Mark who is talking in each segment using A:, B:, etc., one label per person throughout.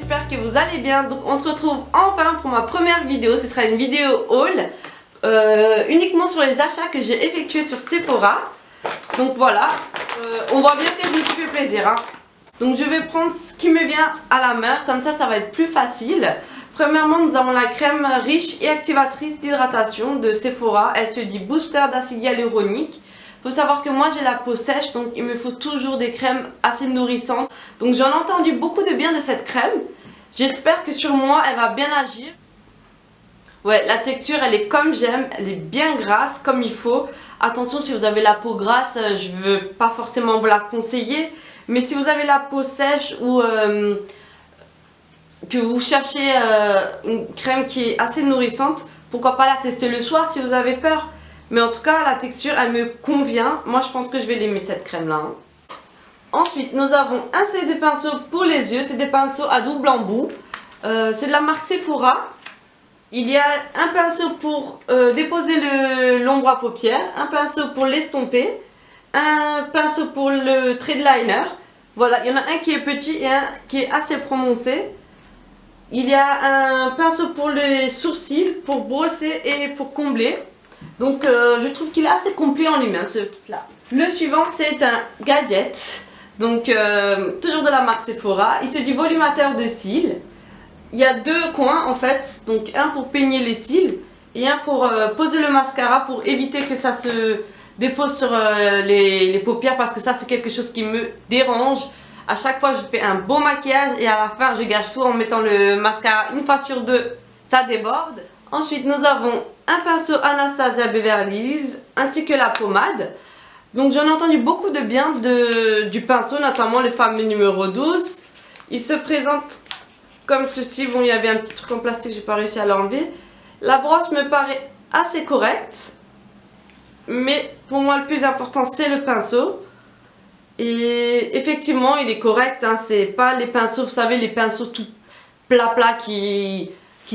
A: j'espère que vous allez bien. Donc on se retrouve enfin pour ma première vidéo. Ce sera une vidéo haul uniquement sur les achats que j'ai effectués sur Sephora. Donc voilà, on voit bien que je me suis fait plaisir hein. Donc je vais prendre ce qui me vient à la main, comme ça va être plus facile. Premièrement, nous avons la crème riche et activatrice d'hydratation de Sephora. Elle se dit booster d'acide hyaluronique. Il faut savoir que moi j'ai la peau sèche, donc il me faut toujours des crèmes assez nourrissantes. Donc j'en ai entendu beaucoup de bien de cette crème. J'espère que sur moi elle va bien agir. Ouais, la texture elle est comme j'aime, elle est bien grasse comme il faut. Attention, si vous avez la peau grasse, je ne veux pas forcément vous la conseiller. Mais si vous avez la peau sèche ou que vous cherchez une crème qui est assez nourrissante, pourquoi pas la tester le soir si vous avez peur. Mais en tout cas, la texture, elle me convient. Moi, je pense que je vais l'aimer cette crème-là. Hein. Ensuite, nous avons un set de pinceaux pour les yeux. C'est des pinceaux à double embout. C'est de la marque Sephora. Il y a un pinceau pour déposer l'ombre à paupières, un pinceau pour l'estomper, un pinceau pour le trait de liner. Voilà, il y en a un qui est petit et un qui est assez prononcé. Il y a un pinceau pour les sourcils, pour brosser et pour combler. Donc je trouve qu'il est assez complet en lui-même ce kit là. Le suivant c'est un gadget. Donc toujours de la marque Sephora. Il se dit volumateur de cils. Il y a deux coins en fait. Donc un pour peigner les cils et un pour poser le mascara pour éviter que ça se dépose sur les paupières. Parce que ça c'est quelque chose qui me dérange. À chaque fois je fais un beau maquillage et à la fin je gâche tout en mettant le mascara une fois sur deux. Ça déborde. Ensuite nous avons un pinceau Anastasia Beverly Hills ainsi que la pommade. Donc j'en ai entendu beaucoup de bien du pinceau, notamment le fameux numéro 12. Il se présente comme ceci. Bon, il y avait un petit truc en plastique, j'ai pas réussi à l'enlever. La brosse me paraît assez correcte. Mais pour moi le plus important c'est le pinceau. Et effectivement il est correct, hein, c'est pas les pinceaux, vous savez les pinceaux tout plat qui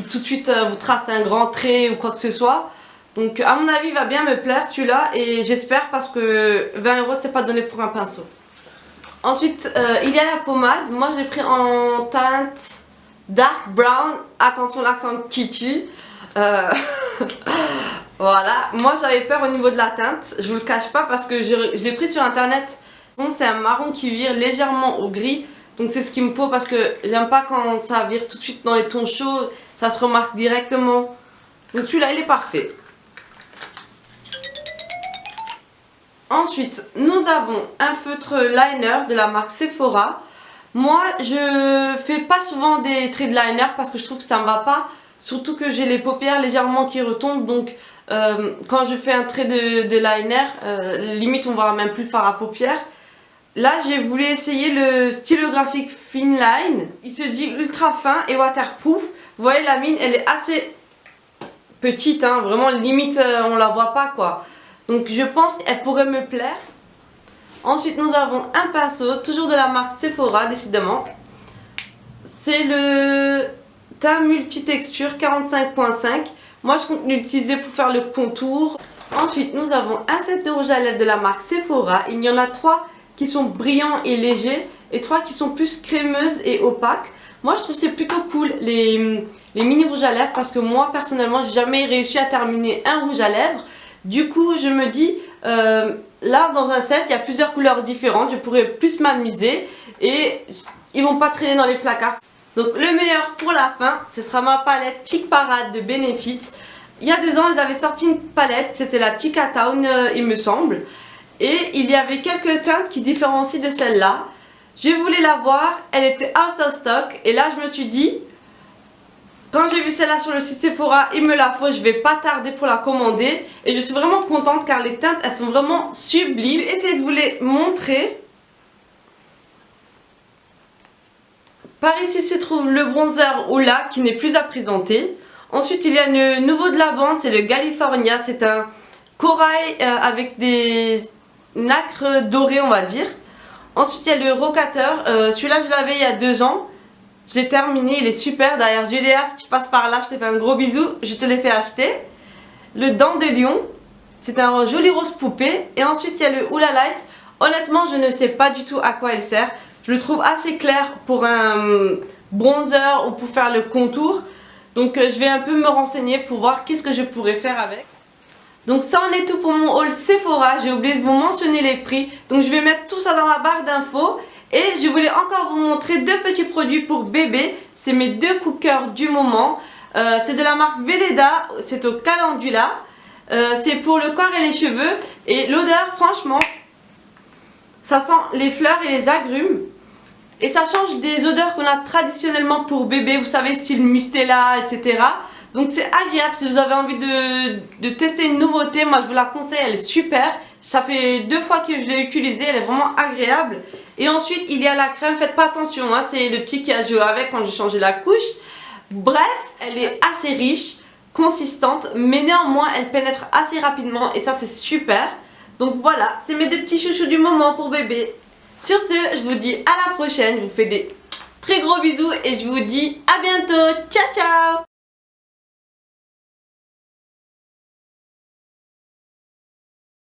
A: tout de suite vous trace un grand trait ou quoi que ce soit. Donc à mon avis il va bien me plaire celui-là et j'espère parce que 20 € c'est pas donné pour un pinceau. Ensuite il y a la pommade. Moi j'ai pris en teinte dark brown. Attention l'accent qui tue. Voilà, moi j'avais peur au niveau de la teinte. Je vous le cache pas parce que je l'ai pris sur internet. Bon, c'est un marron qui vire légèrement au gris. Donc c'est ce qu'il me faut parce que j'aime pas quand ça vire tout de suite dans les tons chauds. Ça se remarque directement. Donc celui-là, il est parfait. Ensuite, nous avons un feutre liner de la marque Sephora. Moi, je fais pas souvent des traits de liner parce que je trouve que ça me va pas. Surtout que j'ai les paupières légèrement qui retombent. Donc quand je fais un trait de liner, limite on voit même plus le fard à paupières. Là j'ai voulu essayer le stylographique Thin Line. Il se dit ultra fin et waterproof. Vous voyez la mine elle est assez petite hein, vraiment limite on la voit pas quoi. Donc je pense qu'elle pourrait me plaire. Ensuite nous avons un pinceau, toujours de la marque Sephora décidément. C'est le teint multitexture 45.5. Moi je compte l'utiliser pour faire le contour. Ensuite nous avons un set de rouge à lèvres de la marque Sephora. Il y en a 3 qui sont brillants et légers et 3 qui sont plus crémeuses et opaques. Moi je trouve c'est plutôt cool les mini rouges à lèvres parce que moi personnellement j'ai jamais réussi à terminer un rouge à lèvres. Du coup je me dis là dans un set il y a plusieurs couleurs différentes, je pourrais plus m'amuser et ils vont pas traîner dans les placards. Donc le meilleur pour la fin ce sera ma palette Chic Parade de Benefit. Il y a 2 ans ils avaient sorti une palette, c'était la Chica Town il me semble. Et il y avait quelques teintes qui différencient de celle-là. Je voulais la voir, elle était out of stock. Et là je me suis dit, quand j'ai vu celle-là sur le site Sephora, il me la faut, je vais pas tarder pour la commander. Et je suis vraiment contente car les teintes elles sont vraiment sublimes. Je vais essayer de vous les montrer. Par ici se trouve le bronzer Ola qui n'est plus à présenter. Ensuite il y a le nouveau de la bande, c'est le California. C'est un corail avec des nacre doré on va dire. Ensuite il y a le rocateur, celui-là je l'avais il y a 2 ans. Je l'ai terminé, il est super. D'ailleurs Julia si tu passes par là je te fais un gros bisou, je te l'ai fait acheter. Le dent de lion, c'est un joli rose poupée. Et ensuite il y a le Hula Light. Honnêtement je ne sais pas du tout à quoi il sert. Je le trouve assez clair pour un bronzer ou pour faire le contour. Donc je vais un peu me renseigner pour voir qu'est-ce que je pourrais faire avec. Donc ça en est tout pour mon haul Sephora. J'ai oublié de vous mentionner les prix. Donc je vais mettre tout ça dans la barre d'infos. Et je voulais encore vous montrer deux petits produits pour bébé. C'est mes deux coups de cœur du moment. C'est de la marque Veleda. C'est au calendula. C'est pour le corps et les cheveux. Et l'odeur, franchement, ça sent les fleurs et les agrumes. Et ça change des odeurs qu'on a traditionnellement pour bébé. Vous savez, style mustela, etc. Donc c'est agréable si vous avez envie de tester une nouveauté. Moi je vous la conseille, elle est super. Ça fait 2 fois que je l'ai utilisée, elle est vraiment agréable. Et ensuite il y a la crème, faites pas attention, hein, c'est le petit qui a joué avec quand j'ai changé la couche. Bref, elle est assez riche, consistante, mais néanmoins elle pénètre assez rapidement et ça c'est super. Donc voilà, c'est mes deux petits chouchous du moment pour bébé. Sur ce, je vous dis à la prochaine, je vous fais des très gros bisous et je vous dis à bientôt. Ciao ciao.